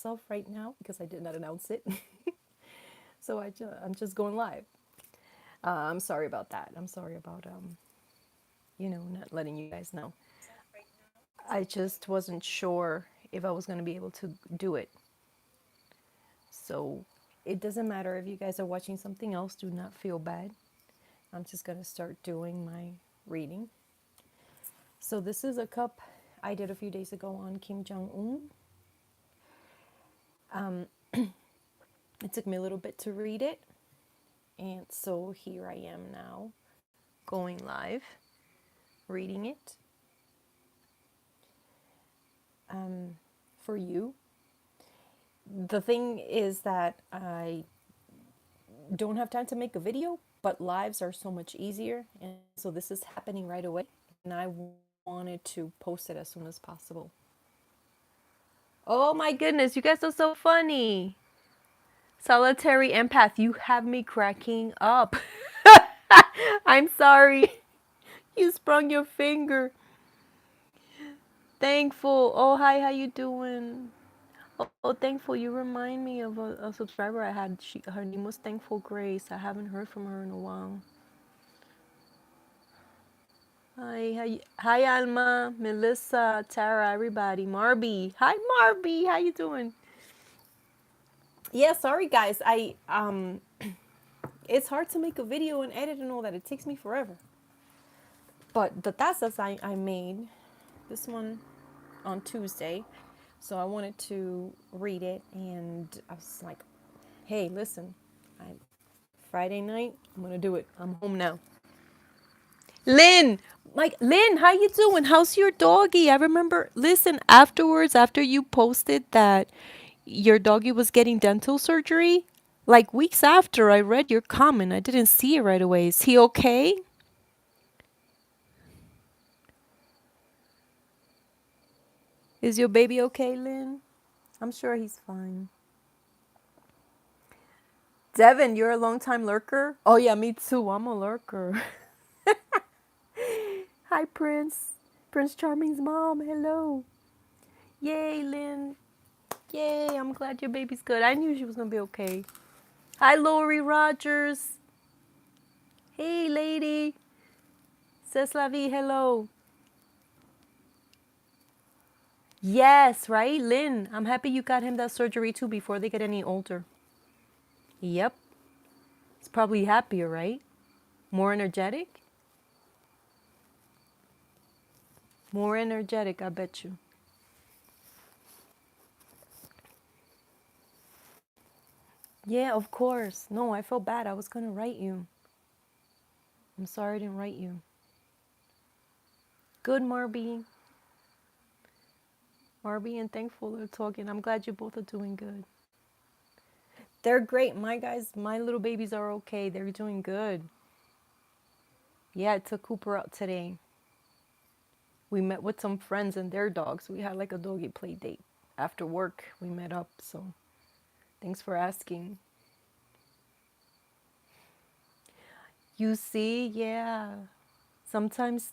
myself right now because I did not announce it. So I'm just going live. I'm sorry about that. I'm sorry about not letting you guys know. I just wasn't sure if I was going to be able to do it. So it doesn't matter if you guys are watching something else, do not feel bad. I'm just going to start doing my reading. So this is a cup I did a few days ago on Kim Jong Un. It took me a little bit to read it. And so here I am now going live, reading it for you. The thing is that I don't have time to make a video, but lives are so much easier. And so this is happening right away. And I wanted to post it as soon as possible. Oh my goodness, you guys are so funny. Solitary empath, you have me cracking up. I'm sorry. You sprung your finger. Thankful. Oh, hi, how you doing? Oh, Thankful, you remind me of a subscriber I had. Her name was Thankful Grace. I haven't heard from her in a while. Hi, Alma, Melissa, Tara, everybody. Marby. Hi, Marby. How you doing? Yeah, sorry guys. It's hard to make a video and edit and all that. It takes me forever. But the tazas I made, this one on Tuesday, so I wanted to read it, and I was like, hey, listen, Friday night, I'm gonna do it. I'm home now. Lynn, Lynn, how you doing? How's your doggy? I remember, listen, afterwards, after you posted that your doggy was getting dental surgery, like weeks after I read your comment, I didn't see it right away. Is he okay? Is your baby okay, Lynn? I'm sure he's fine. Devin, you're a long time lurker? Oh yeah, me too. I'm a lurker. Hi, Prince. Prince Charming's mom. Hello. Yay, Lynn. Yay, I'm glad your baby's good. I knew she was gonna be okay. Hi, Lori Rogers. Hey, lady. C'est la vie. Hello. Yes, right, Lynn. I'm happy you got him that surgery too before they get any older. Yep. He's probably happier, right? More energetic? More energetic, I bet you. Yeah, of course. No, I felt bad. I was gonna write you. I'm sorry I didn't write you. Good, Marby. Marby and Thankful are talking. I'm glad you both are doing good. They're great. My guys, my little babies are okay. They're doing good. Yeah, I took Cooper out today. We met with some friends and their dogs. We had like a doggy play date. After work, we met up. So thanks for asking. You see, yeah. Sometimes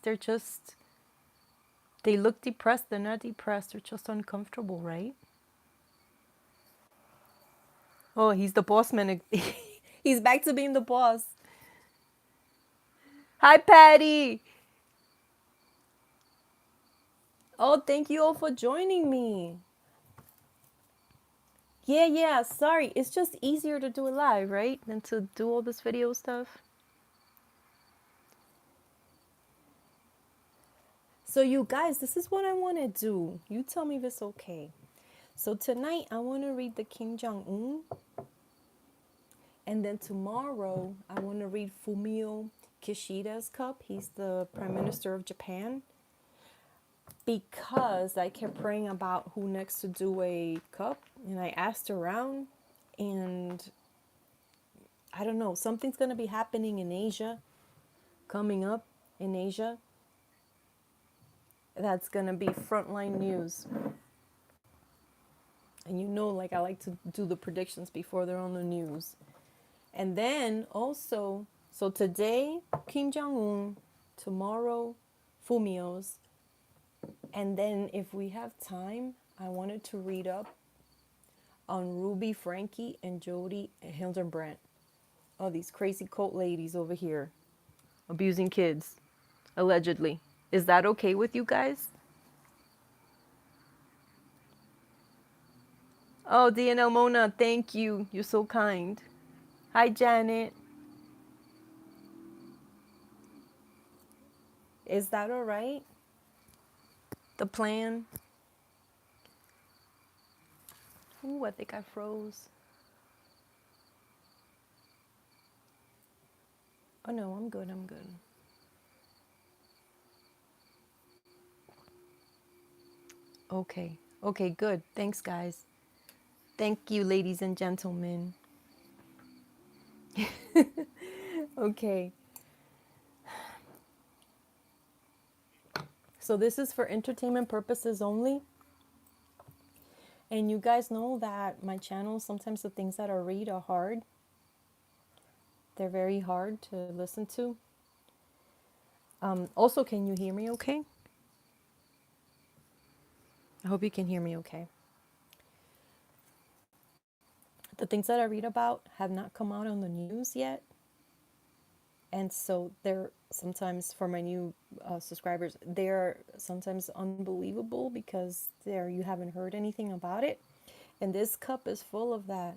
they look depressed. They're not depressed. They're just uncomfortable, right? Oh, he's the boss man. He's back to being the boss. Hi, Patty. Oh, thank you all for joining me. Yeah, sorry. It's just easier to do it live, right? Than to do all this video stuff. So you guys, this is what I want to do. You tell me if it's okay. So tonight, I want to read the Kim Jong Un. And then tomorrow, I want to read Fumio Kishida's cup. He's the Prime Minister of Japan. Because I kept praying about who next to do a cup. And I asked around. And I don't know, something's going to be happening in Asia. Coming up in Asia. That's going to be frontline news. And you know, like I like to do the predictions before they're on the news. And then also, so today, Kim Jong Un, tomorrow, Fumio's. And then if we have time, I wanted to read up on Ruby Franke and Jody Hilderbrandt. Oh, these crazy cult ladies over here abusing kids, allegedly. Is that okay with you guys? Oh, DNL Mona, thank you. You're so kind. Hi, Janet. Is that all right? The plan? Ooh, I think I froze. Oh, no, I'm good. I'm good. Okay. Okay, good. Thanks, guys. Thank you, ladies and gentlemen. Okay. So this is for entertainment purposes only. And you guys know that my channel, sometimes the things that I read are hard. They're very hard to listen to. Also, can you hear me okay? I hope you can hear me okay. The things that I read about have not come out on the news yet. And so they're sometimes, for my new subscribers, they're sometimes unbelievable because you haven't heard anything about it. And this cup is full of that.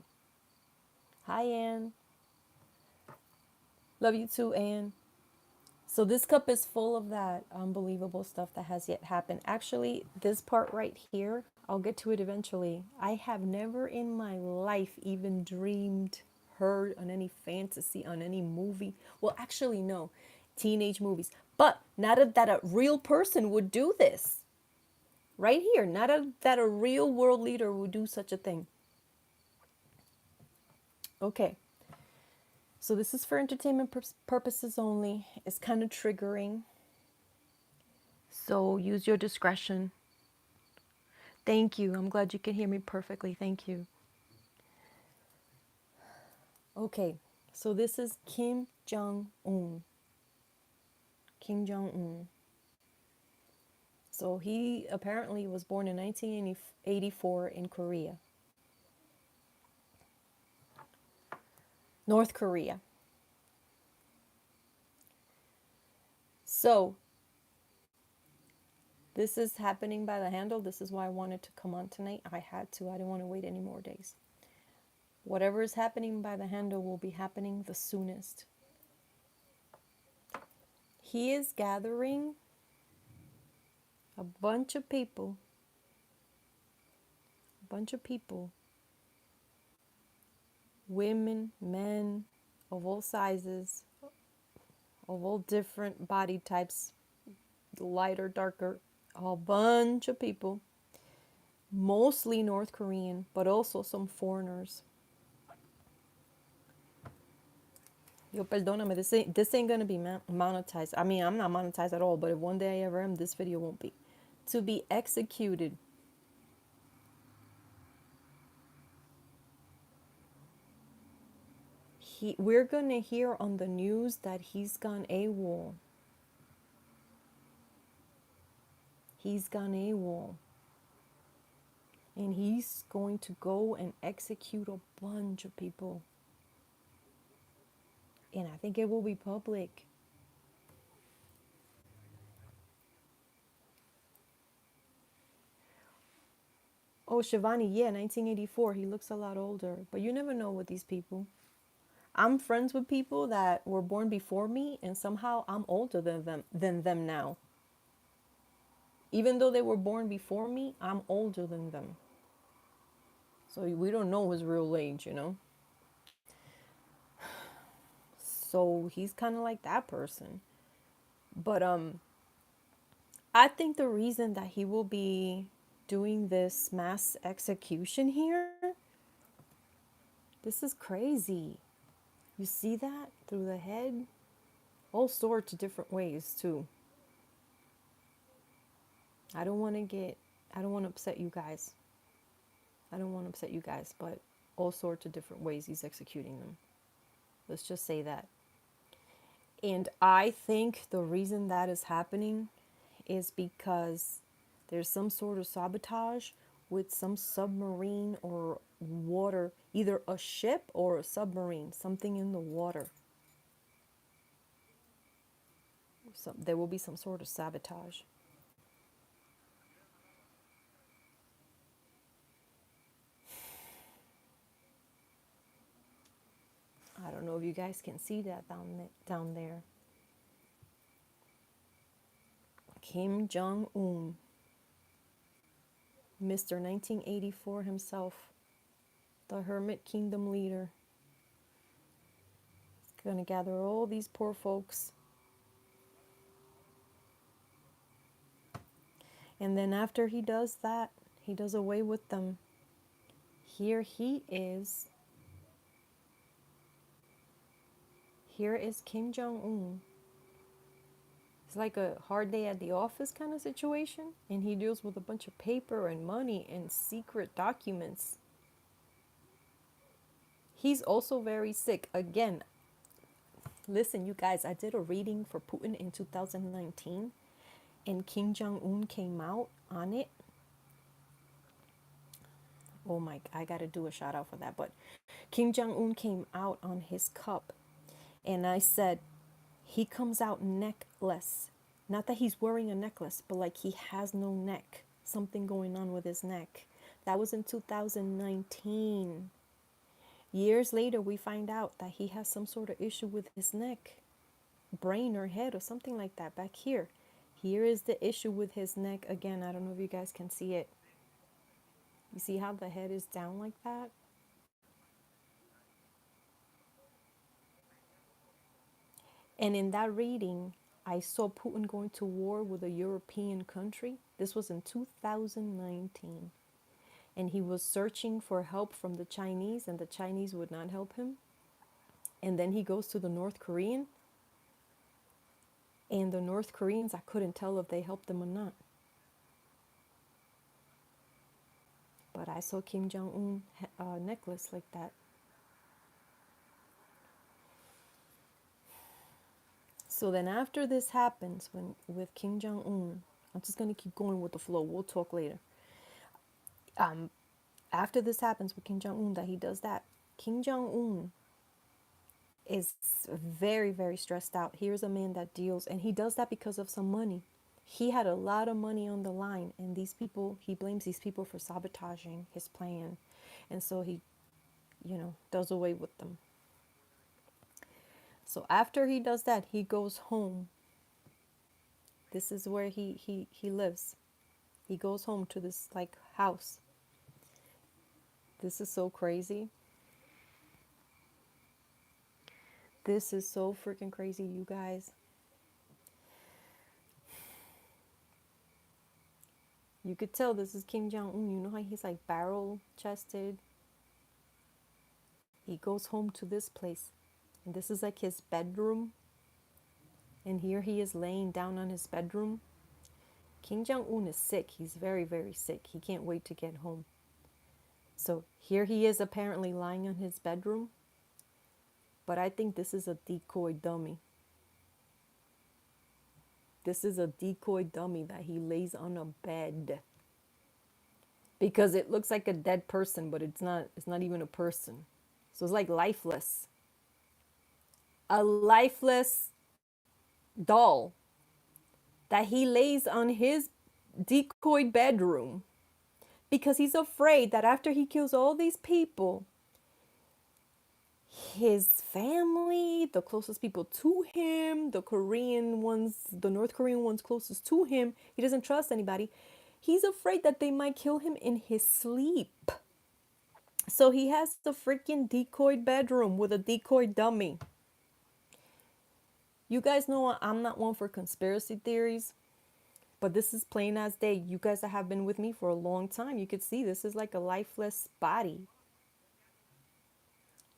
Hi, Anne. Love you too, Anne. So this cup is full of that unbelievable stuff that has yet happened. Actually, this part right here, I'll get to it eventually. I have never in my life even dreamed, heard on any fantasy, on any movie. Well, actually, no, teenage movies. But not that a real person would do this. Right here, not that a real world leader would do such a thing. Okay. So this is for entertainment purposes only. It's kind of triggering. So use your discretion. Thank you. I'm glad you can hear me perfectly. Thank you. Okay. So this is Kim Jong Un. Kim Jong Un. So he apparently was born in 1984 in Korea. North Korea. So this is happening by the handle. This is why I wanted to come on tonight. I had to. I didn't want to wait any more days. Whatever is happening by the handle will be happening the soonest. He is gathering a bunch of people, women, men of all sizes, of all different body types, lighter, darker, a bunch of people, mostly North Korean, but also some foreigners. Yo, perdóname, this ain't gonna be monetized. I mean, I'm not monetized at all, but if one day I ever am, this video won't be. To be executed. We're gonna hear on the news that he's gone AWOL. He's gone AWOL. And he's going to go and execute a bunch of people. And I think it will be public. Oh, Shivani, yeah, 1984. He looks a lot older. But you never know with these people. I'm friends with people that were born before me, and somehow I'm older than them now. Even though they were born before me, I'm older than them. So we don't know his real age, you know? So he's kind of like that person. But I think the reason that he will be doing this mass execution here, this is crazy. You see that through the head? All sorts of different ways too. I don't want to upset you guys. But all sorts of different ways he's executing them. Let's just say that. And I think the reason that is happening is because there's some sort of sabotage with some submarine or either a ship or a submarine, something in the water. So there will be some sort of sabotage. I don't know if you guys can see that down there. Kim Jong Un, Mr. 1984 himself, the Hermit Kingdom leader, is going to gather all these poor folks. And then after he does that, he does away with them. Here he is. Here is Kim Jong Un. It's like a hard day at the office kind of situation. And he deals with a bunch of paper and money and secret documents. He's also very sick. Again, listen, you guys, I did a reading for Putin in 2019. And Kim Jong Un came out on it. Oh my, I gotta do a shout out for that. But Kim Jong Un came out on his cup. And I said, he comes out neckless. Not that he's wearing a necklace, but like he has no neck. Something going on with his neck. That was in 2019. Years later, we find out that he has some sort of issue with his neck, brain or head or something like that back here. Here is the issue with his neck. Again, I don't know if you guys can see it. You see how the head is down like that? And in that reading, I saw Putin going to war with a European country. This was in 2019. And he was searching for help from the Chinese, and the Chinese would not help him. And then he goes to the North Korean. And the North Koreans, I couldn't tell if they helped him or not. But I saw Kim Jong Un necklace like that. So then after this happens, with Kim Jong Un, I'm just going to keep going with the flow. We'll talk later. After this happens with Kim Jong Un, that he does that, Kim Jong Un is very, very stressed out. Here's a man that deals, and he does that because of some money. He had a lot of money on the line, and these people, he blames these people for sabotaging his plan. And so he, does away with them. So after he does that, he goes home. This is where he lives. He goes home to this like house. This is so crazy. This is so freaking crazy, you guys. You could tell this is Kim Jong Un. You know how he's like barrel chested? He goes home to this place. And this is like his bedroom. And here he is laying down on his bedroom. Kim Jong Un is sick. He's very, very sick. He can't wait to get home. So here he is apparently lying on his bedroom. But I think this is a decoy dummy. This is a decoy dummy that he lays on a bed. Because it looks like a dead person, but it's not even a person. So it's like lifeless. A lifeless doll that he lays on his decoy bedroom because he's afraid that after he kills all these people, his family, the closest people to him, the North Korean ones closest to him, he doesn't trust anybody. He's afraid that they might kill him in his sleep. So he has the freaking decoy bedroom with a decoy dummy. You guys know I'm not one for conspiracy theories, but this is plain as day. You guys that have been with me for a long time, you could see this is like a lifeless body.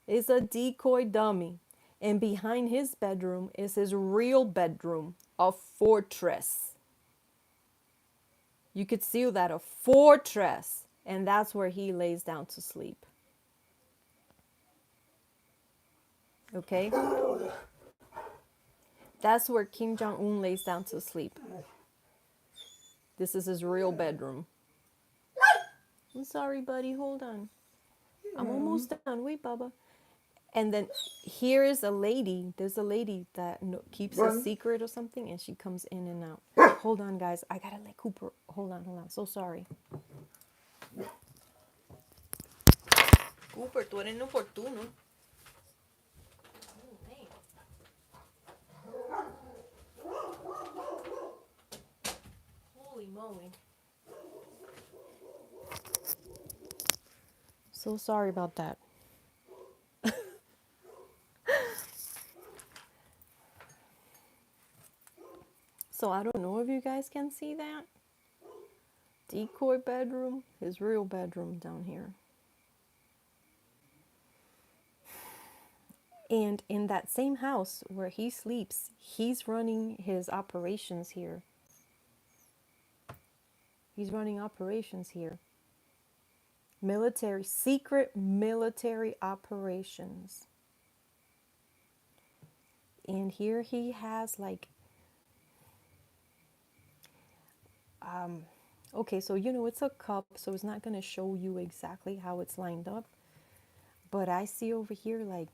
It's a decoy dummy. And behind his bedroom is his real bedroom, a fortress. You could see that, a fortress. And that's where he lays down to sleep. Okay? That's where Kim Jong Un lays down to sleep. This is his real bedroom. I'm sorry, buddy. Hold on. I'm almost almost done. Wait, Bubba. And then here is a lady. There's a lady that keeps a secret or something, and she comes in and out. Hold on, guys. I gotta let Cooper. Hold on. So sorry. Cooper, tú eres inoportuno. Holy moly. So sorry about that. So I don't know if you guys can see that. Decoy bedroom, his real bedroom down here. And in that same house where he sleeps, he's running his operations here. He's running operations here. Military, secret military operations. And here he has like, okay, so it's a cup, so it's not going to show you exactly how it's lined up. But I see over here like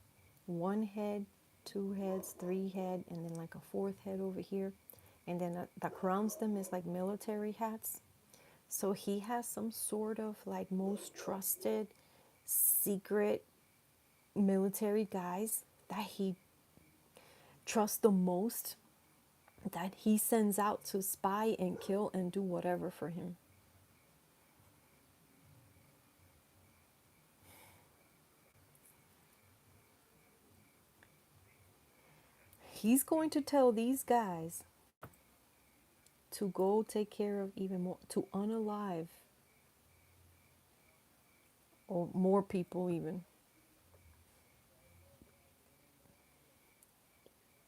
one head, two heads, three head, and then like a fourth head over here. And then that crowns them is like military hats. So he has some sort of like most trusted secret military guys that he trusts the most, that he sends out to spy and kill and do whatever for him. He's going to tell these guys to go take care of even more, to unalive or more people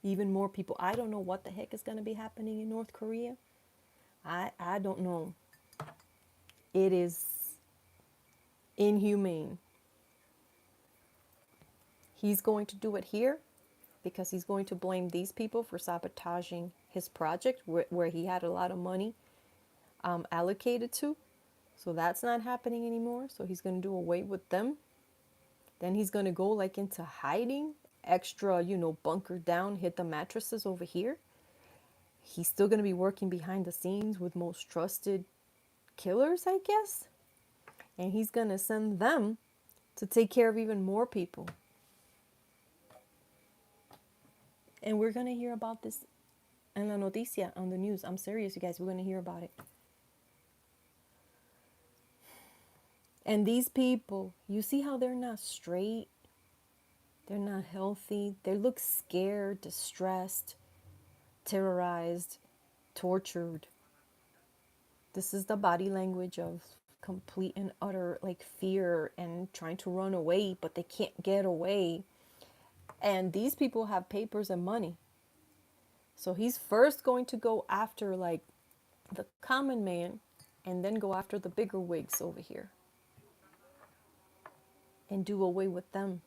even more people. I don't know what the heck is going to be happening in North Korea. I don't know. It is inhumane. He's going to do it here because he's going to blame these people for sabotaging his project where he had a lot of money allocated to. So that's not happening anymore. So he's going to do away with them. Then he's going to go like into hiding, extra, bunker down, hit the mattresses over here. He's still going to be working behind the scenes with most trusted killers, I guess. And he's going to send them to take care of even more people. And we're going to hear about this en la noticia, on the news. I'm serious, you guys. We're going to hear about it. And these people, you see how they're not straight? They're not healthy. They look scared, distressed, terrorized, tortured. This is the body language of complete and utter like fear and trying to run away, but they can't get away. And these people have papers and money. So he's first going to go after like the common man and then go after the bigger wigs over here and do away with them.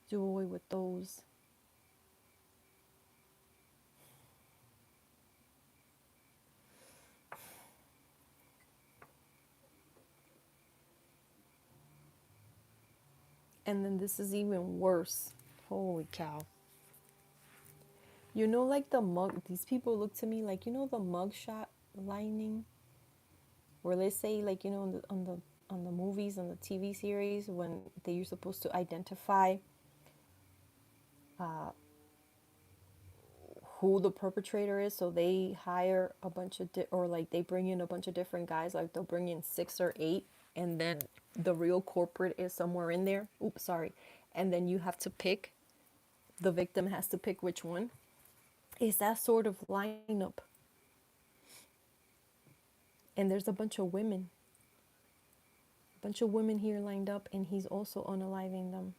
Do away with those. And then this is even worse. Holy cow. Like the mug, these people look to me like, the mugshot lining, where they say like, on the movies, on the TV series, when you're supposed to identify who the perpetrator is. So they hire a bunch of, or like they bring in a bunch of different guys, like they'll bring in 6 or 8, and then the real culprit is somewhere in there. Oops, sorry. And then you have to pick, the victim has to pick which one. Is that sort of lineup. And there's a bunch of women. A bunch of women here lined up, and he's also unaliving them.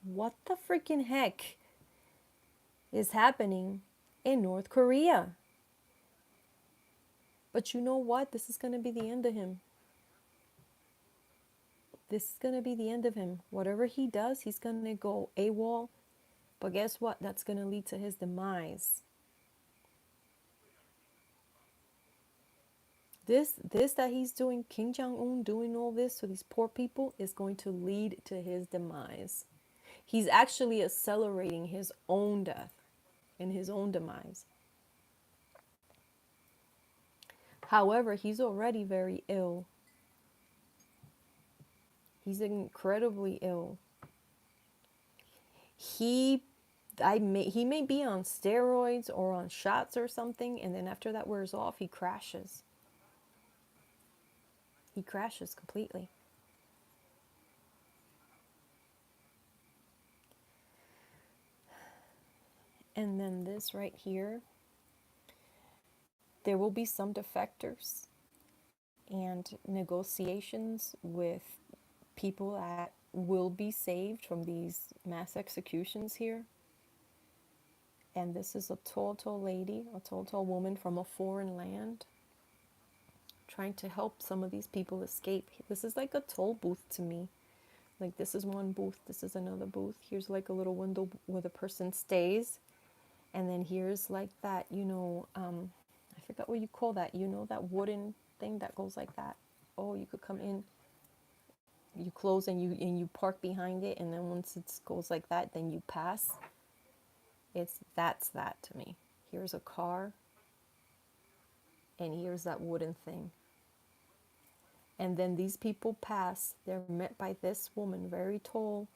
What the freaking heck is happening in North Korea? But you know what? This is going to be the end of him. This is going to be the end of him. Whatever he does, he's going to go AWOL. But guess what? That's going to lead to his demise. This that he's doing, Kim Jong Un doing all this to these poor people, is going to lead to his demise. He's actually accelerating his own death and his own demise. However, he's already very ill. He's incredibly ill. He he may be on steroids or on shots or something, and then after that wears off, he crashes. He crashes completely. And then this right here, there will be some defectors and negotiations with people that will be saved from these mass executions here. And this is a tall, tall lady, a tall, tall woman from a foreign land trying to help some of these people escape. This is like a toll booth to me. Like, this is one booth, this is another booth. Here's like a little window where the person stays. And then here's like that, I forgot what you call that. You know, that wooden thing that goes like that. Oh, you could come in, you close and you park behind it, and then once it goes like that, then you pass. That's that to me. Here's a car, and here's that wooden thing. And then these people pass. They're met by this woman, very tall,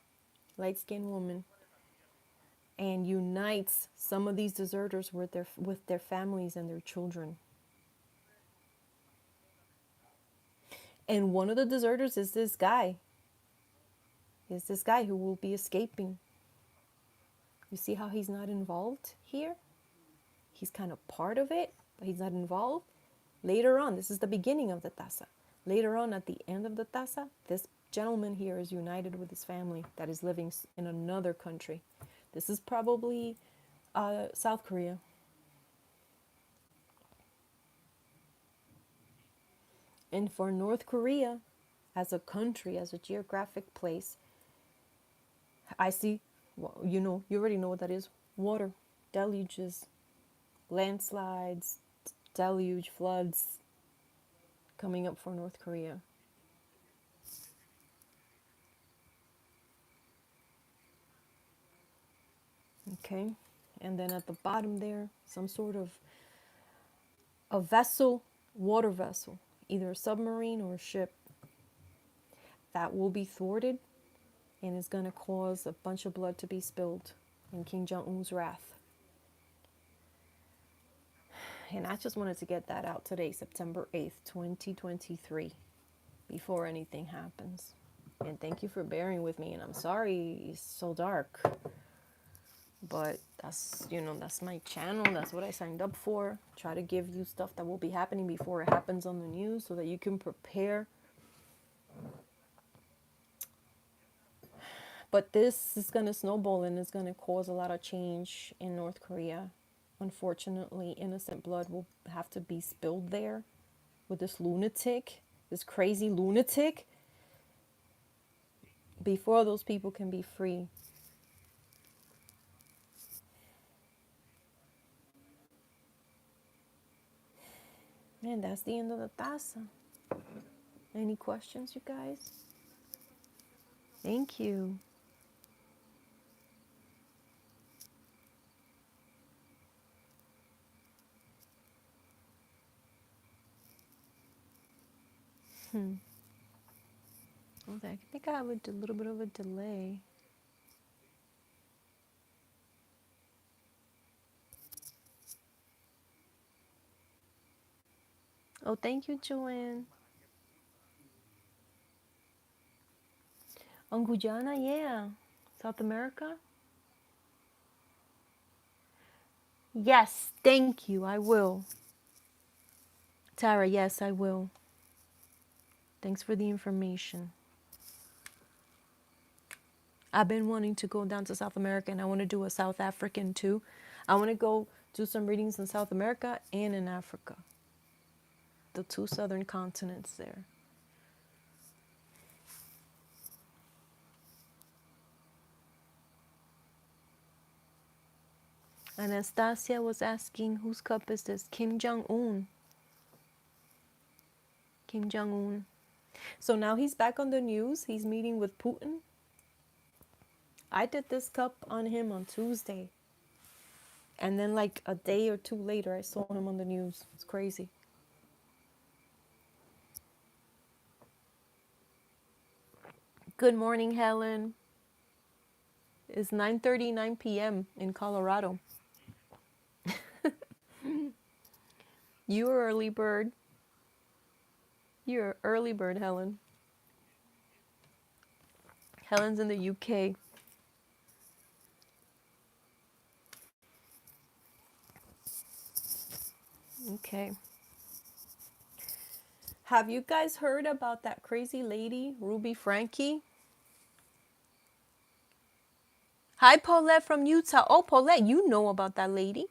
light-skinned woman, and unites some of these deserters with their families and their children. And one of the deserters is this guy. Is this guy who will be escaping. You see how he's not involved here? He's kind of part of it, but he's not involved. Later on, this is the beginning of the Taza. Later on, at the end of the Taza, this gentleman here is united with his family that is living in another country. This is probably South Korea. And for North Korea, as a country, as a geographic place, I see, well, you already know what that is. Water, deluges, landslides, deluge, floods coming up for North Korea. Okay, and then at the bottom there, some sort of a vessel, water vessel, either a submarine or a ship, that will be thwarted and is going to cause a bunch of blood to be spilled in Kim Jong Un's wrath. And I just wanted to get that out today, September 8th, 2023, before anything happens. And thank you for bearing with me. And I'm sorry it's so dark. But that's my channel. That's what I signed up for. Try to give you stuff that will be happening before it happens on the news so that you can prepare. But this is going to snowball and it's going to cause a lot of change in North Korea. Unfortunately, innocent blood will have to be spilled there with this lunatic, this crazy lunatic, before those people can be free. And that's the end of the Taza. Any questions, you guys? Thank you. Okay, I think I have a little bit of a delay. Oh, thank you, Joanne. On Guyana, yeah. South America? Yes, thank you, I will. Tara, yes, I will. Thanks for the information. I've been wanting to go down to South America, and I want to do a South African too. I want to go do some readings in South America and in Africa. The two southern continents there. Anastasia was asking, whose cup is this? Kim Jong Un. Kim Jong Un. So now he's back on the news. He's meeting with Putin. I did this cup on him on Tuesday. And then like a day or two later, I saw him on the news. It's crazy. Good morning, Helen. It's 9:39 p.m. in Colorado. You're early bird. You're early bird, Helen. Helen's in the UK. Okay. Have you guys heard about that crazy lady, Ruby Franke? Hi, Paulette from Utah. Oh, Paulette, you know about that lady.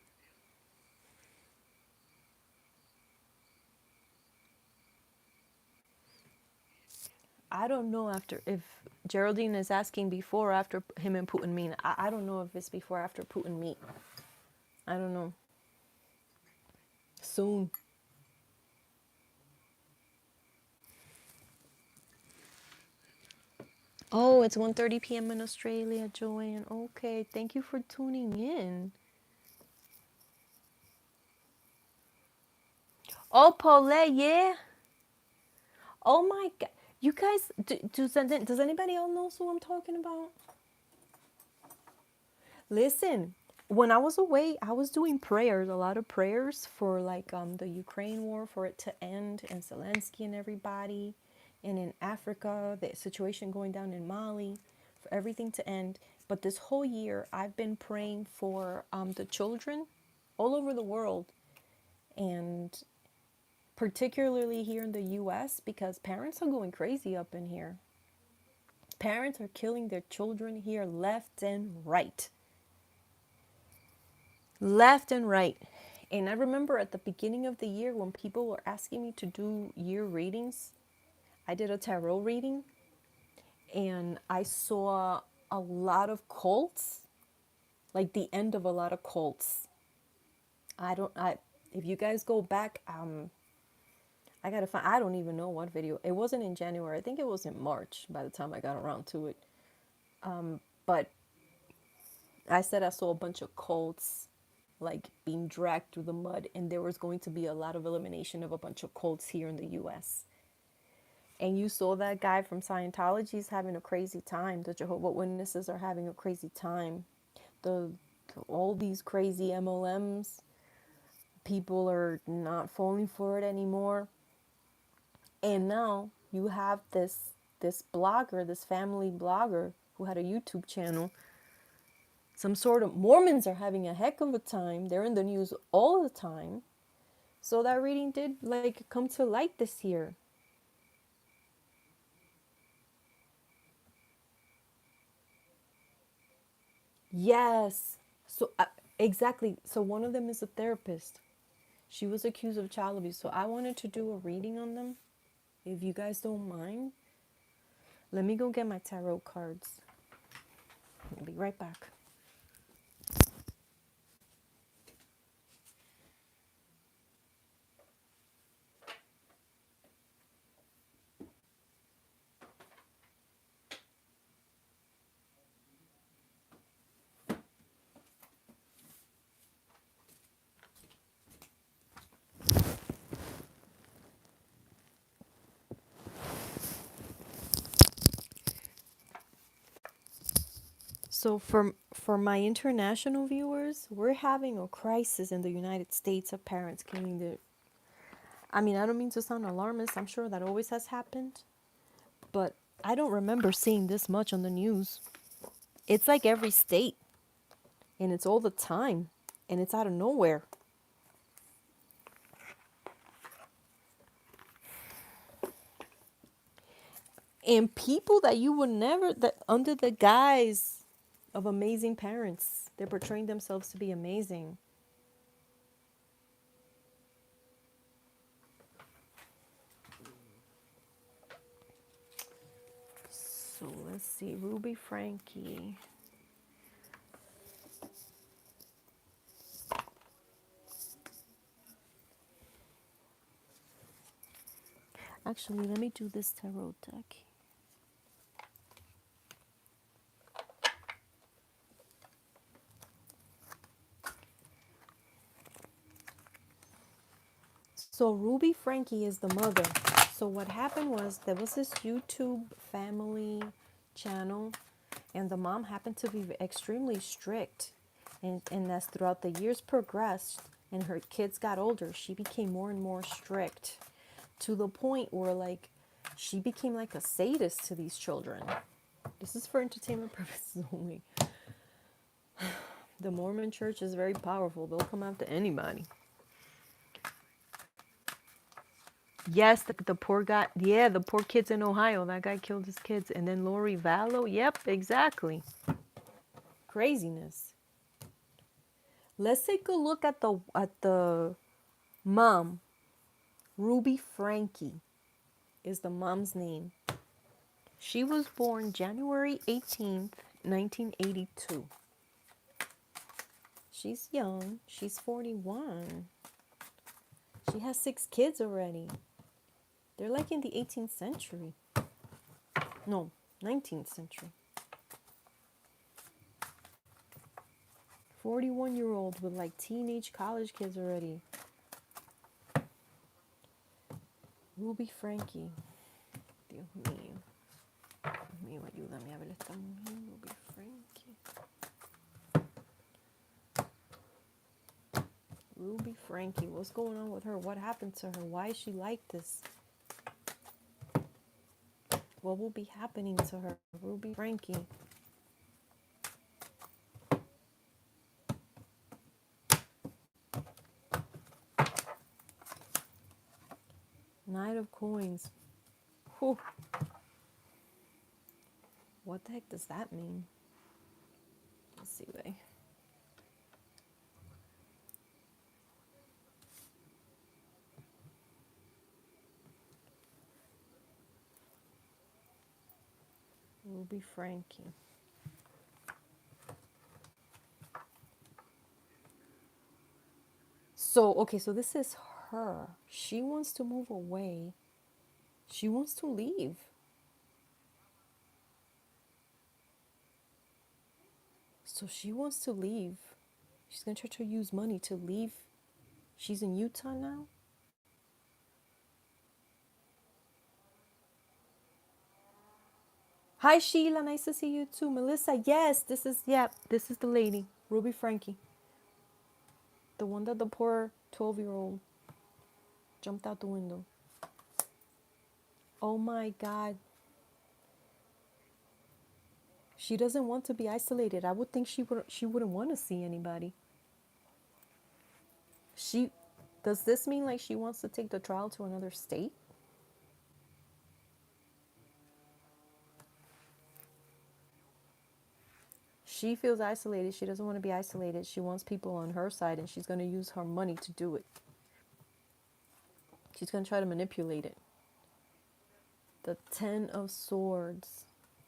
I don't know after if Geraldine is asking before or after him and Putin meet. I don't know if it's before or after Putin meet. I don't know. Soon. Oh, it's 1:30 p.m. in Australia, Joanne. Okay, thank you for tuning in. Oh, Paulette, yeah. Oh my God. You guys, does anybody else know who I'm talking about? Listen, when I was away, I was doing prayers, a lot of prayers for like the Ukraine war, for it to end, and Zelensky and everybody, and in Africa, the situation going down in Mali, for everything to end. But this whole year, I've been praying for the children all over the world, and particularly here in the US, because parents are going crazy up in here. Parents are killing their children here left and right. Left and right. And I remember at the beginning of the year when people were asking me to do year readings, I did a tarot reading and I saw a lot of cults, like the end of a lot of cults. If you guys go back, I gotta find, I don't even know what video. It wasn't in January. I think it was in March by the time I got around to it. But I said I saw a bunch of cults like being dragged through the mud, and there was going to be a lot of elimination of a bunch of cults here in the US. And you saw that guy from Scientology is having a crazy time. The Jehovah Witnesses are having a crazy time. The all these crazy MLMs, people are not falling for it anymore. And now you have this blogger, this family blogger who had a YouTube channel. Some sort of Mormons are having a heck of a time. They're in the news all the time. So that reading did like come to light this year. Yes. So exactly. So one of them is a therapist. She was accused of child abuse. So I wanted to do a reading on them. If you guys don't mind, let me go get my tarot cards. I'll be right back. So for my international viewers, we're having a crisis in the United States of parents killing their. I mean, I don't mean to sound alarmist. I'm sure that always has happened, but I don't remember seeing this much on the news. It's like every state, and it's all the time, and it's out of nowhere. And people that you would never, that under the guise of amazing parents, they're portraying themselves to be amazing. So let's see, Ruby Franke. Actually, let me do this tarot deck. So Ruby Franke is the mother. So what happened was there was this YouTube family channel, and the mom happened to be extremely strict. And as throughout the years progressed and her kids got older, she became more and more strict to the point where like she became like a sadist to these children. This is for entertainment purposes only. The Mormon church is very powerful. They'll come after anybody. Yes, the poor guy. Yeah, the poor kids in Ohio. That guy killed his kids. And then Lori Vallow. Yep, exactly. Craziness. Let's take a look at the mom. Ruby Franke is the mom's name. She was born January 18th, 1982. She's young. She's 41. She has 6 kids already. They're like in the 18th century. No, 19th century. 41-year-old with like teenage college kids already. Ruby Franke. Dios mío. Dios mío, ayúdame a ver esta mujer. Ruby Franke. Ruby Franke. What's going on with her? What happened to her? Why is she like this? What will be happening to her? Ruby Franke. Knight of Coins. Whew. What the heck does that mean? Let's see, wait. Ruby Franke. So, okay, so this is her. She wants to move away. She wants to leave. So she wants to leave. She's going to try to use money to leave. She's in Utah now. Hi, Sheila. Nice to see you too. Melissa, yes, this is the lady. Ruby Franke. The one that the poor 12-year-old jumped out the window. Oh my God. She doesn't want to be isolated. I would think she wouldn't want to see anybody. Does this mean like she wants to take the trial to another state? She feels isolated. She doesn't want to be isolated. She wants people on her side, and she's going to use her money to do it. She's going to try to manipulate it. The 10 of Swords.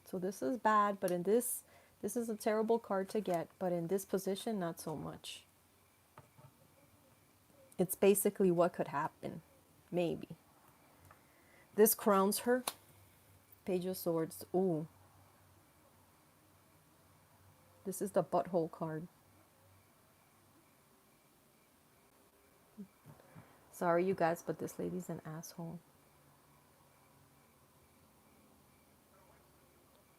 So this is bad, but in this is a terrible card to get, but in this position, not so much. It's basically what could happen. Maybe. This crowns her. Page of Swords. Ooh. This is the butthole card. Sorry, you guys, but this lady's an asshole.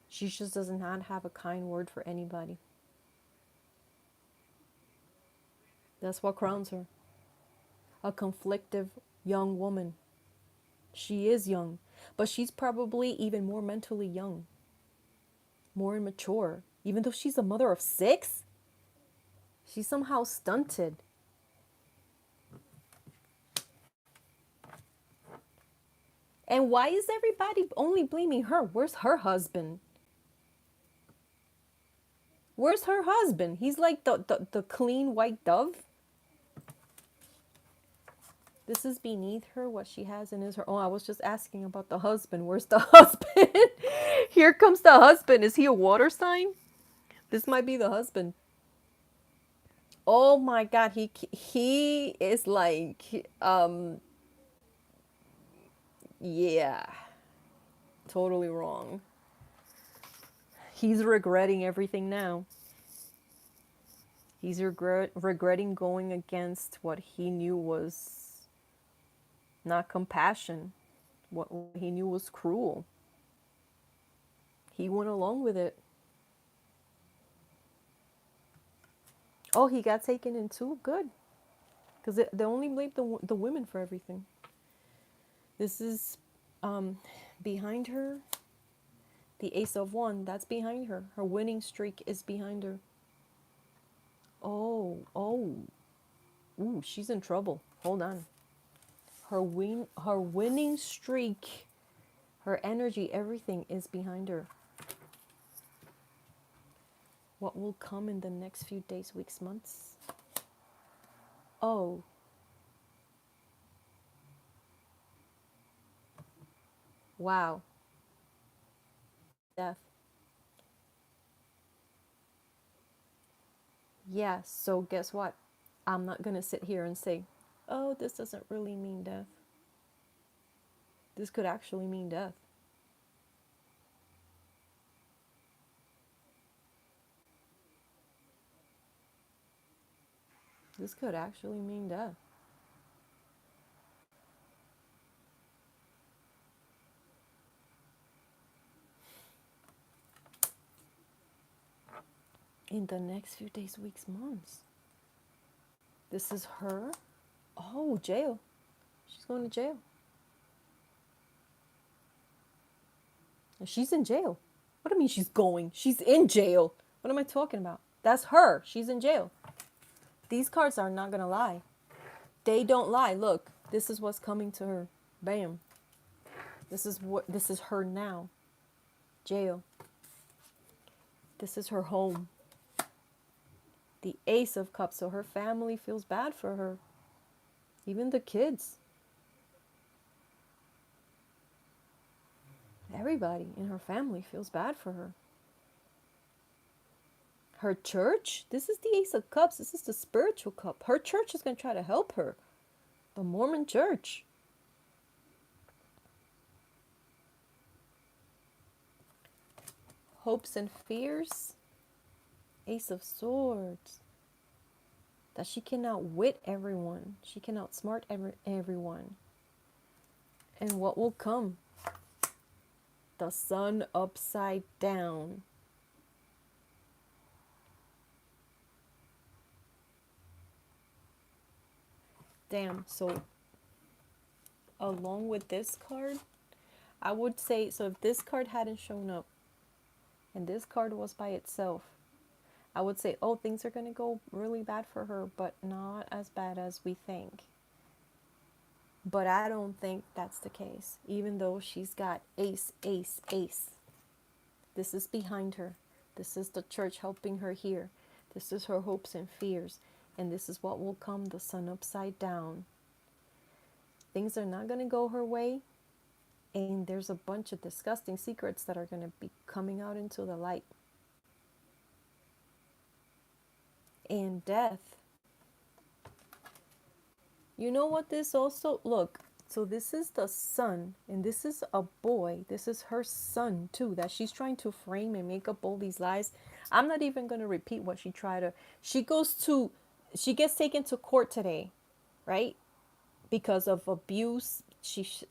She just does not have a kind word for anybody. That's what crowns her. A conflictive young woman. She is young, but she's probably even more mentally young. More immature. Even though she's a mother of 6, she's somehow stunted. And why is everybody only blaming her? Where's her husband? Where's her husband? He's like the clean white dove. This is beneath her, what she has in is her. Oh, I was just asking about the husband. Where's the husband? Here comes the husband. Is he a water sign? This might be the husband. Oh my God, he is like Yeah, totally wrong. He's regretting everything now. He's regretting going against what he knew was not compassion, what he knew was cruel. He went along with it. Oh, he got taken in too? Good. Because they only blame the women for everything. This is behind her. The Ace of Wands, that's behind her. Her winning streak is behind her. Oh. Ooh, she's in trouble. Hold on. Her winning streak, her energy, everything is behind her. What will come in the next few days, weeks, months? Oh. Wow. Death. Yeah, so guess what? I'm not going to sit here and say, oh, this doesn't really mean death. This could actually mean death. This could actually mean death. In the next few days, weeks, months. This is her. Oh, jail. She's going to jail. She's in jail. What do you mean she's going? She's in jail. What am I talking about? That's her. She's in jail. These cards are not going to lie. They don't lie. Look, this is what's coming to her. Bam. This is her now. Jail. This is her home. The Ace of Cups. So her family feels bad for her. Even the kids. Everybody in her family feels bad for her. Her church? This is the Ace of Cups. This is the spiritual cup. Her church is going to try to help her. The Mormon church. Hopes and fears. Ace of Swords. That she can outwit everyone. She can outsmart everyone. And what will come? The sun upside down. Damn, so along with this card, I would say, so if this card hadn't shown up and this card was by itself, I would say, oh, things are going to go really bad for her, but not as bad as we think. But I don't think that's the case, even though she's got ace, ace, ace. This is behind her. This is the church helping her here. This is her hopes and fears. And this is what will come, the sun upside down. Things are not going to go her way. And there's a bunch of disgusting secrets that are going to be coming out into the light. And death. You know what this also, look, so this is the son, and this is a boy. This is her son too, that she's trying to frame and make up all these lies. I'm not even going to repeat what she tried to, she gets taken to court today, right? Because of abuse.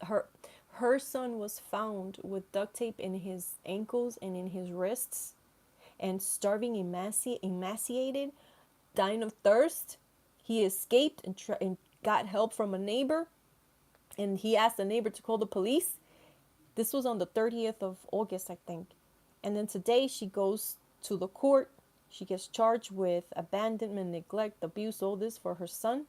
Her son was found with duct tape in his ankles and in his wrists and starving, emaciated, dying of thirst. He escaped and got help from a neighbor, and he asked the neighbor to call the police. This was on the 30th of August, I think. And then today she goes to the court. She gets charged with abandonment, neglect, abuse, all this for her son.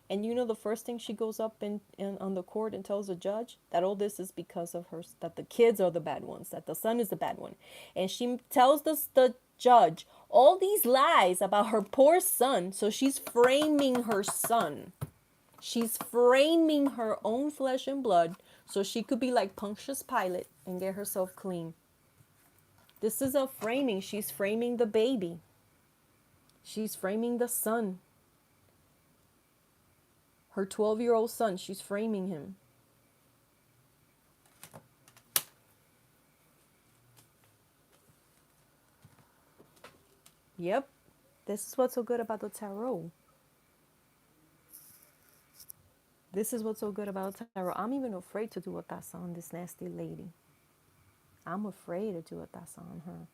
And you know the first thing she goes up in on the court and tells the judge? That all this is because of her, that the kids are the bad ones, that the son is the bad one. And she tells the judge all these lies about her poor son. So she's framing her son. She's framing her own flesh and blood so she could be like Pontius Pilate and get herself clean. This is a framing. She's framing the baby. She's framing the son. Her 12-year-old son, she's framing him. Yep. This is what's so good about the tarot. This is what's so good about tarot. I'm even afraid to do a taza on this nasty lady. I'm afraid to do a taza on her.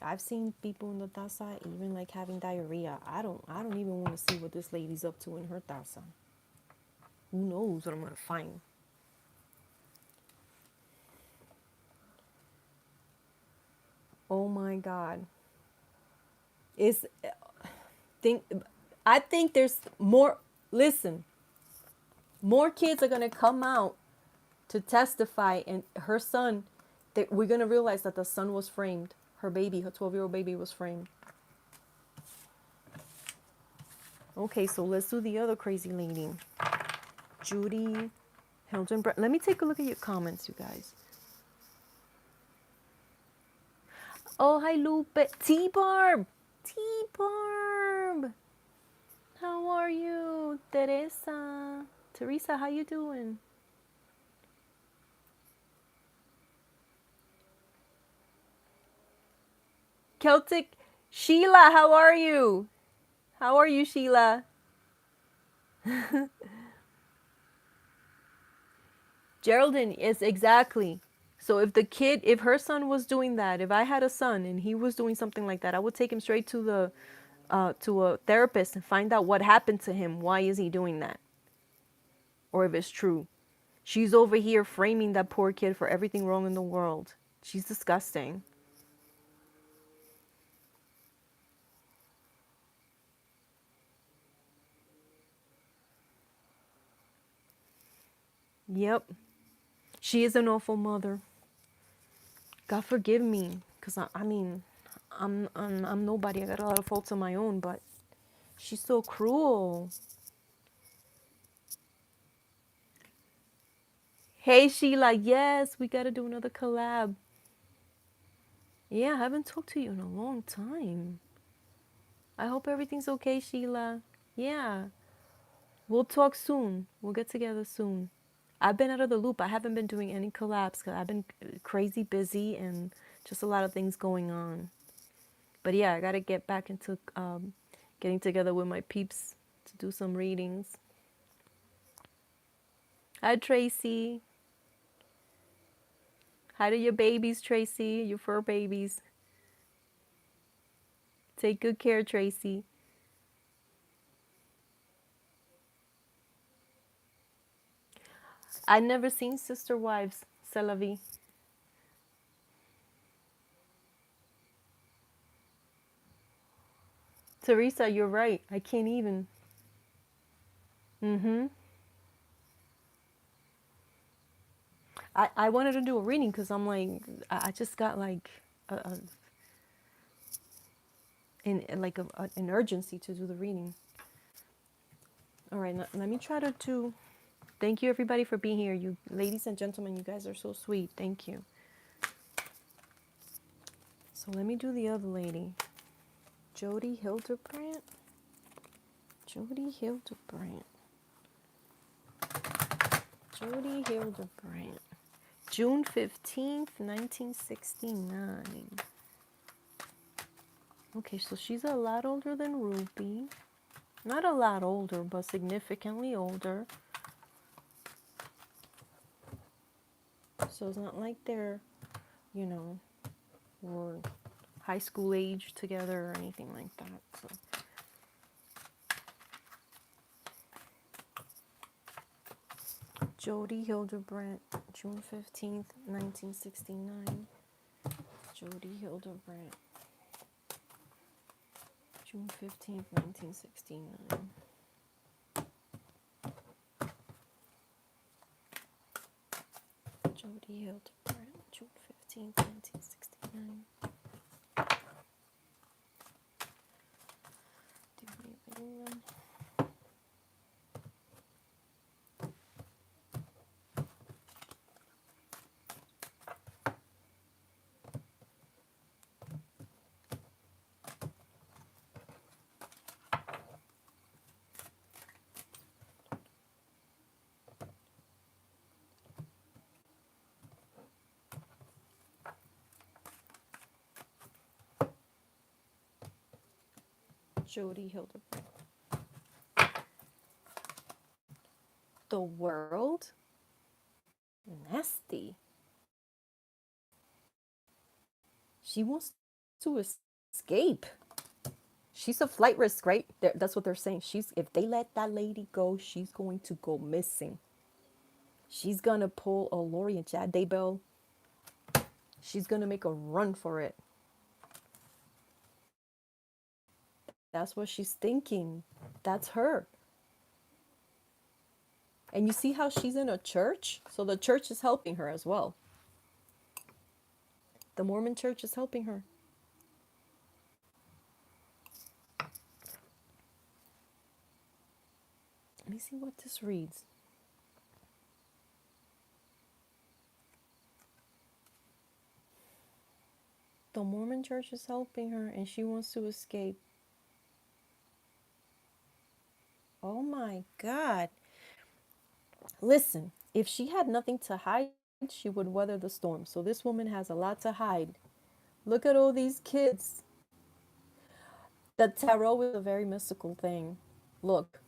I've seen people in the taza even like having diarrhea. I don't even want to see what this lady's up to in her taza. Who knows what I'm gonna find? Oh my God. It's think I think there's more. Listen, more kids are gonna come out to testify, and her son, that we're gonna realize that the son was framed. Her baby, her 12-year-old baby was framed. Okay, so let's do the other crazy lady. Jody Hildebrand. Let me take a look at your comments, you guys. Oh, hi, Lupe. T-Barb. T-Barb. How are you? Teresa. Teresa, how you doing? Celtic. Sheila, how are you? How are you, Sheila? Geraldine, is exactly. So if her son was doing that, if I had a son and he was doing something like that, I would take him straight to a therapist and find out what happened to him. Why is he doing that? Or if it's true. She's over here framing that poor kid for everything wrong in the world. She's disgusting. Yep. She is an awful mother. God forgive me, cause I mean, I'm nobody. I got a lot of faults of my own, but she's so cruel. Hey Sheila, yes, we gotta do another collab. Yeah, I haven't talked to you in a long time. I hope everything's okay, Sheila. Yeah, we'll talk soon. We'll get together soon. I've been out of the loop. I haven't been doing any collabs because I've been crazy busy and just a lot of things going on. But yeah, I gotta get back into getting together with my peeps to do some readings. Hi, Tracy. Hi to your babies, Tracy, your fur babies. Take good care, Tracy. I never seen Sister Wives, C'est la vie. Teresa, you're right. I can't even. Mm-hmm. I wanted to do a reading because I'm like, I just got like an urgency to do the reading. All right, let me try to do. Thank you everybody for being here. You ladies and gentlemen, you guys are so sweet. Thank you. So let me do the other lady. Jody Hildebrand. Jody Hildebrand. Jody Hildebrand. June 15th, 1969. Okay, so she's a lot older than Ruby. Not a lot older, but significantly older. So it's not like they're, you know, were high school age together or anything like that. So Jody Hildebrand, June 15th, 1969. Jody Hildebrand, June 15th, 1969. Jody Hildebrand, June 15th, 1969. Jody Hildebrand. The world? Nasty. She wants to escape. She's a flight risk, right? That's what they're saying. If they let that lady go, she's going to go missing. She's gonna pull a Lori and Chad Daybell. She's gonna make a run for it. That's what she's thinking. That's her. And you see how she's in a church? So the church is helping her as well. The Mormon church is helping her. Let me see what this reads. The Mormon church is helping her and she wants to escape. Oh my God. Listen, if she had nothing to hide, she would weather the storm. So this woman has a lot to hide. Look at all these kids. The tarot is a very mystical thing. Look,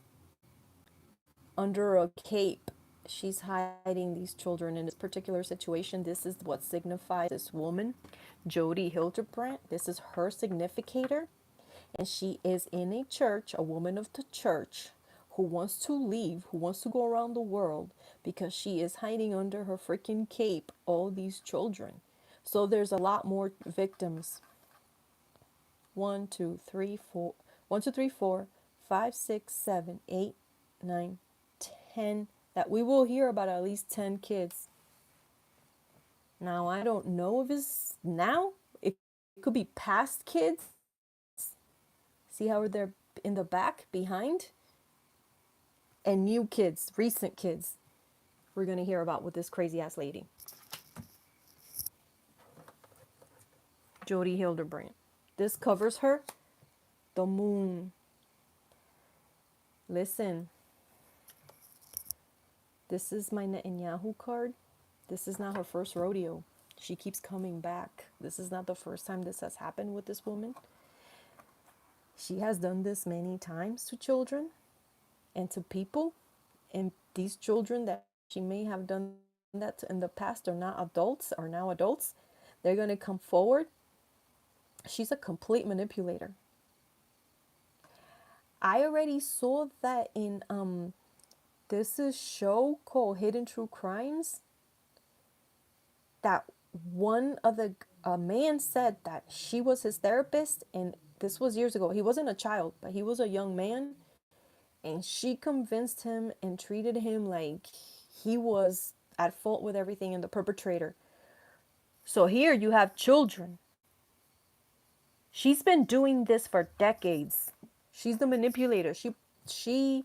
under a cape, she's hiding these children in this particular situation. This is what signifies this woman, Jody Hildebrand. This is her significator. And she is in a church, a woman of the church, who wants to leave, who wants to go around the world because she is hiding under her freaking cape all these children. So there's a lot more victims. 1, 2, 3, 4, 1, 2, 3, 4, 5, 6, 7, 8, 9, 10. That we will hear about at least 10 kids. Now, I don't know if it's now. It could be past kids. See how they're in the back, behind? And new kids, recent kids, we're going to hear about with this crazy ass lady. Jody Hildebrand. This covers her. The moon. Listen. This is my Netanyahu card. This is not her first rodeo. She keeps coming back. This is not the first time this has happened with this woman. She has done this many times to children and to people. And these children that she may have done that in the past are not adults, are now adults. They're going to come forward. She's a complete manipulator. I already saw that in this is show called Hidden True Crimes. That one of the man said that she was his therapist, and this was years ago. He wasn't a child, but he was a young man, and she convinced him and treated him like he was at fault with everything and the perpetrator. So here you have children. She's been doing this for decades. She's the manipulator. She's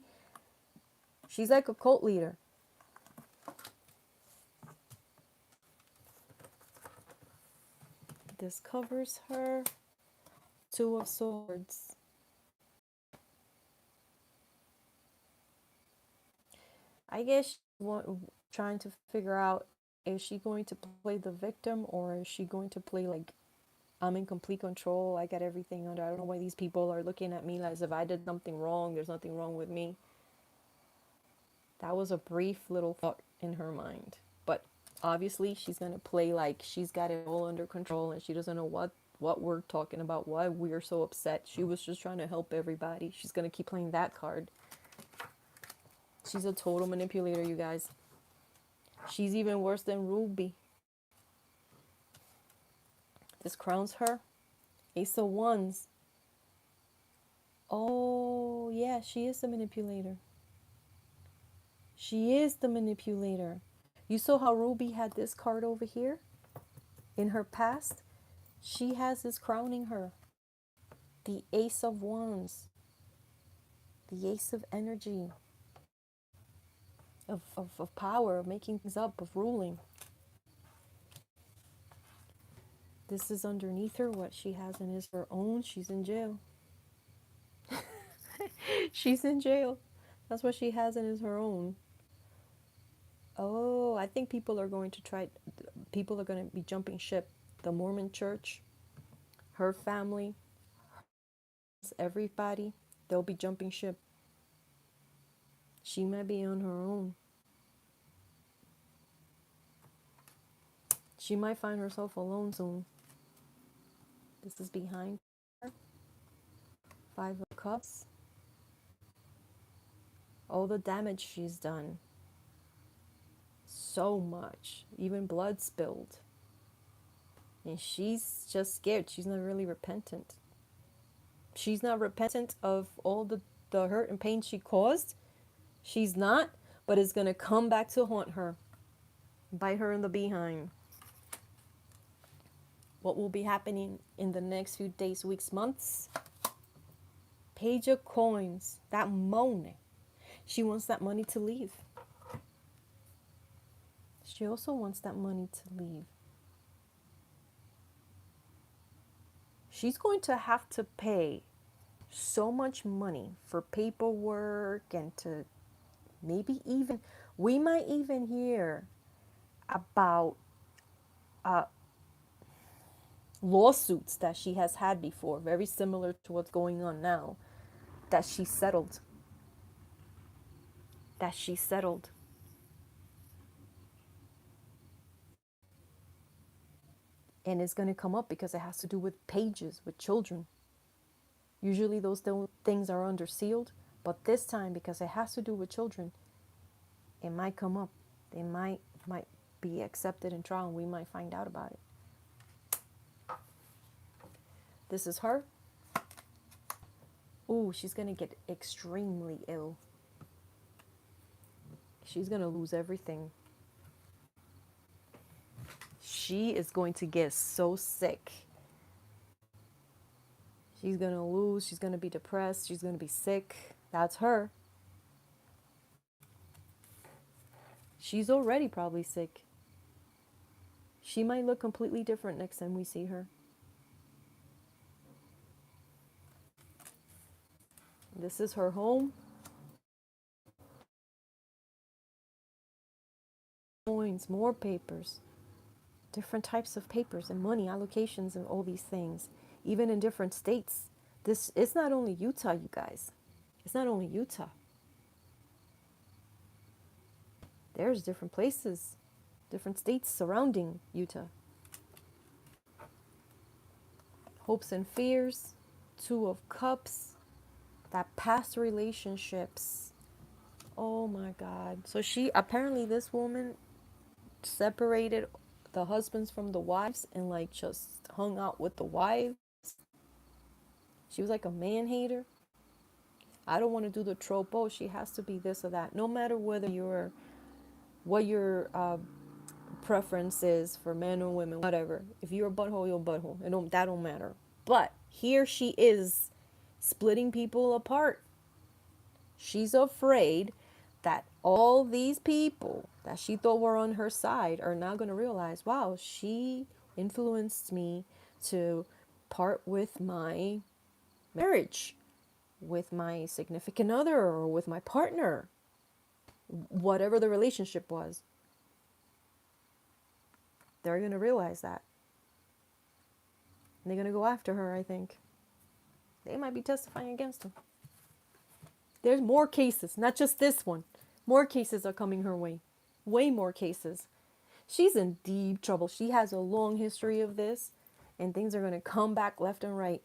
like a cult leader. This covers her. 2 of Swords. I guess she's trying to figure out, is she going to play the victim or is she going to play like, I'm in complete control, I got everything under, I don't know why these people are looking at me as if I did something wrong, there's nothing wrong with me. That was a brief little thought in her mind. But obviously she's going to play like she's got it all under control and she doesn't know what we're talking about, why we're so upset. She was just trying to help everybody. She's going to keep playing that card. She's a total manipulator, you guys. She's even worse than Ruby. This crowns her. Ace of Wands. Oh, yeah, she is the manipulator. She is the manipulator. You saw how Ruby had this card over here in her past? She has this crowning her. The Ace of Wands. The Ace of Energy. Of power, of making things up, of ruling. This is underneath her. What she has in is her own. She's in jail. She's in jail. That's what she has in is her own. Oh, I think people are going to be jumping ship. The Mormon church, her family, everybody, they'll be jumping ship. She might be on her own. She might find herself alone soon. This is behind her. Five of Cups. All the damage she's done. So much. Even blood spilled. And she's just scared. She's not really repentant. She's not repentant of all the hurt and pain she caused. She's not. But it's going to come back to haunt her. Bite her in the behind. What will be happening in the next few days, weeks, months? Page of Coins. That money. She wants that money to leave. She also wants that money to leave. She's going to have to pay so much money for paperwork and to maybe even, we might even hear about lawsuits that she has had before, very similar to what's going on now, that she settled. That she settled. And it's going to come up because it has to do with pages, with children. Usually those things are under sealed, but this time, because it has to do with children, it might come up. They might be accepted in trial, and we might find out about it. This is her. Ooh, she's going to get extremely ill. She's going to lose everything. She is going to get so sick. She's going to lose. She's going to be depressed. She's going to be sick. That's her. She's already probably sick. She might look completely different next time we see her. This is her home. Coins, more papers. Different types of papers and money allocations and all these things. Even in different states. It's not only Utah, you guys. It's not only Utah. There's different places, different states surrounding Utah. Hopes and fears, Two of Cups, that past relationships. Oh my God. So apparently this woman separated the husbands from the wives and like just hung out with the wives. She was like a man hater. I don't want to do the trope, oh, she has to be this or that. No matter what your preference is for men or women, whatever. If you're a butthole, you're a butthole. That don't matter. But here she is splitting people apart. She's afraid that all these people that she thought were on her side are now going to realize, wow, she influenced me to part with my marriage, with my significant other, or with my partner, whatever the relationship was. They're going to realize that. And they're going to go after her, I think. They might be testifying against her. There's more cases, not just this one. More cases are coming her way. Way more cases. She's in deep trouble. She has a long history of this, and things are going to come back left and right.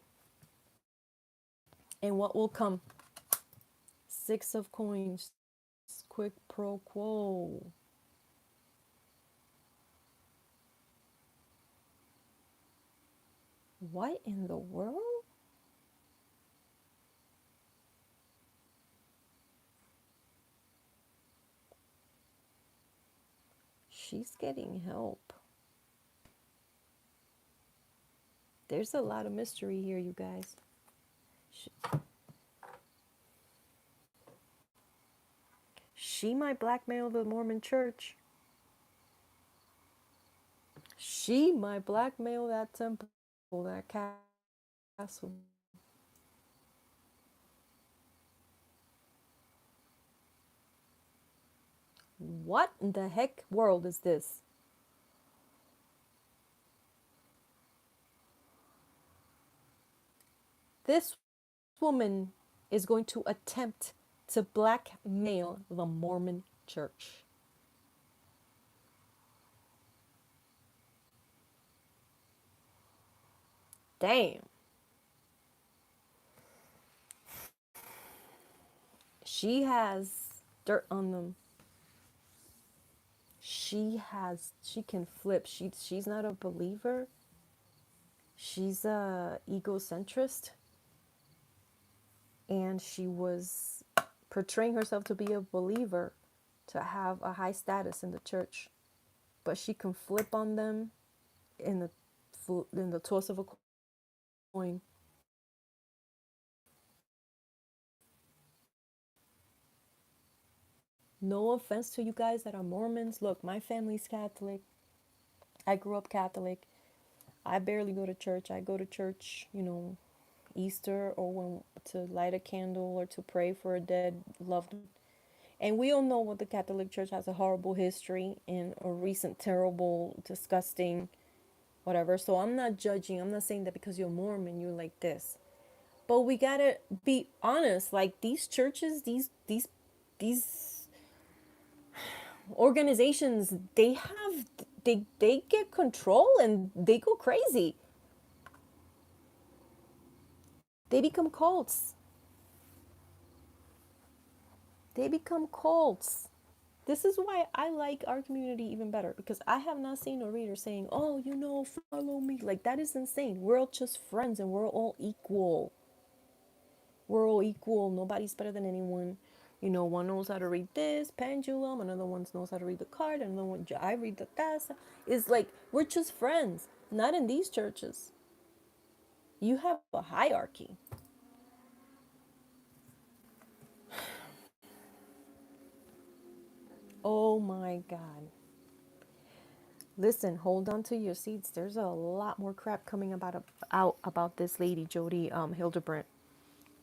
And what will come? Six of Coins. Quid pro quo. What in the world? She's getting help. There's a lot of mystery here, you guys. She might blackmail the Mormon church. She might blackmail that temple, that castle. What in the heck world is this? This woman is going to attempt to blackmail the Mormon church. Damn. She has dirt on them. She can flip. She's not a believer. She's a egocentrist, and she was portraying herself to be a believer, to have a high status in the church, but she can flip on them in the toss of a coin. No offense to you guys that are Mormons. Look, my family's Catholic. I grew up Catholic. I barely go to church. I go to church, Easter, or when to light a candle or to pray for a dead loved one. And we all know what the Catholic Church has, a horrible history and a recent terrible, disgusting, whatever. So I'm not judging. I'm not saying that because you're Mormon, you're like this. But we gotta be honest. Like these churches, these organizations, they get control and they go crazy. They become cults. They become cults. This is why I like our community even better, because I have not seen a reader saying, "Oh, follow me." Like that is insane. We're all just friends and we're all equal. We're all equal. Nobody's better than anyone. One knows how to read this pendulum, another one knows how to read the card, another one I read the Taza. It's like we're just friends. Not in these churches. You have a hierarchy. Oh my God. Listen, hold on to your seats. There's a lot more crap coming out about this lady, Jody Hildebrand.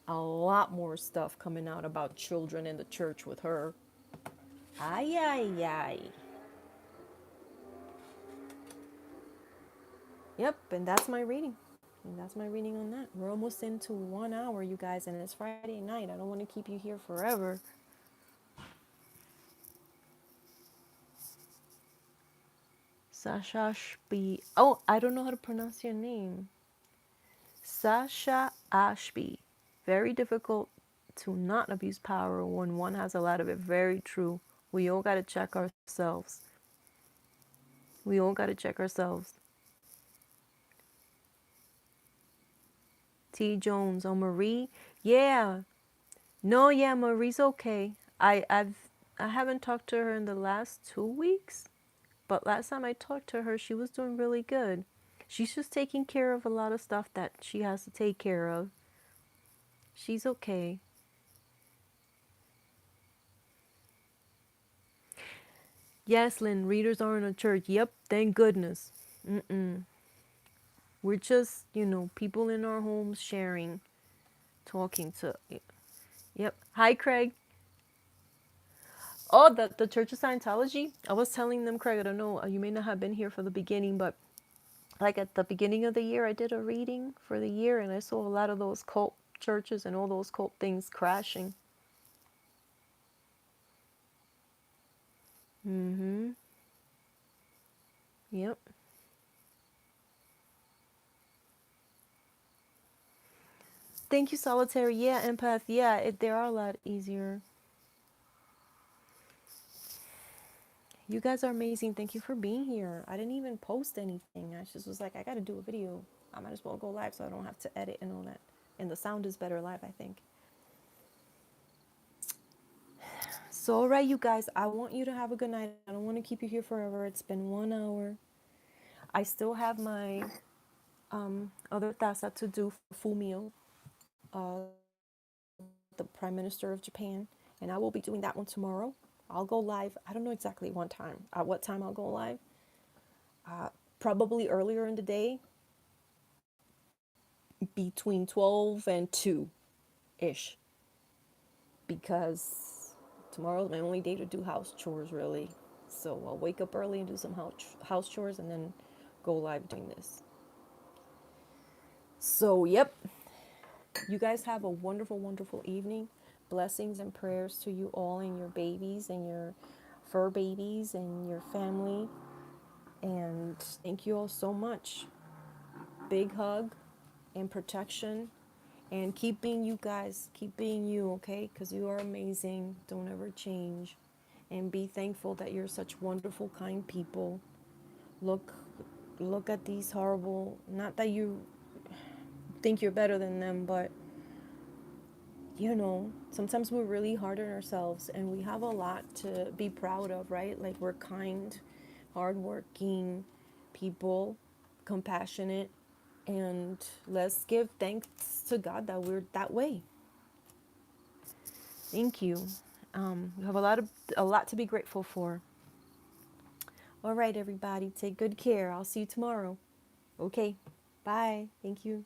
A lot more stuff coming out about children in the church with her. Ay, ay, ay. Yep, and that's my reading. And that's my reading on that. We're almost into 1 hour, you guys, and it's Friday night. I don't want to keep you here forever. Sasha Ashby. Oh, I don't know how to pronounce your name. Sasha Ashby. Very difficult to not abuse power when one has a lot of it. Very true. We all got to check ourselves. We all got to check ourselves. T. Jones. Oh, Marie. Yeah. No, yeah, Marie's okay. I haven't talked to her in the last 2 weeks, but last time I talked to her, she was doing really good. She's just taking care of a lot of stuff that she has to take care of. She's okay. Yes, Lynn, readers are in a church. Yep, thank goodness. Mm-mm. We're just, people in our homes sharing, talking to. Yep. Hi, Craig. Oh, the Church of Scientology. I was telling them, Craig, I don't know, you may not have been here for the beginning, but like at the beginning of the year, I did a reading for the year and I saw a lot of those cult churches and all those cult things crashing. Mm-hmm. Yep. Thank you, Solitary. Yeah, Empath. Yeah, they are a lot easier. You guys are amazing. Thank you for being here. I didn't even post anything. I just was like, I gotta do a video. I might as well go live so I don't have to edit and all that. And the sound is better live, I think. So, all right, you guys, I want you to have a good night. I don't want to keep you here forever. It's been 1 hour. I still have my other taza to do for Fumio, uh, the Prime Minister of Japan, and I will be doing that one tomorrow. I'll go live. I don't know exactly at what time I'll go live. Probably earlier in the day, between 12 and 2 ish, because tomorrow's my only day to do house chores, really. So I'll wake up early and do some house chores and then go live doing this. So, yep. You guys have a wonderful, wonderful evening. Blessings and prayers to you all and your babies and your fur babies and your family. And thank you all so much. Big hug and protection. And keep being you guys. Keep being you, okay? Because you are amazing. Don't ever change. And be thankful that you're such wonderful, kind people. Look look at these horrible, not that you think you're better than them, but sometimes we're really hard on ourselves and we have a lot to be proud of, right? Like we're kind, hardworking people, compassionate, and let's give thanks to God that we're that way. Thank you. We have a lot to be grateful for. All right, everybody, take good care. I'll see you tomorrow. Okay, bye. Thank you.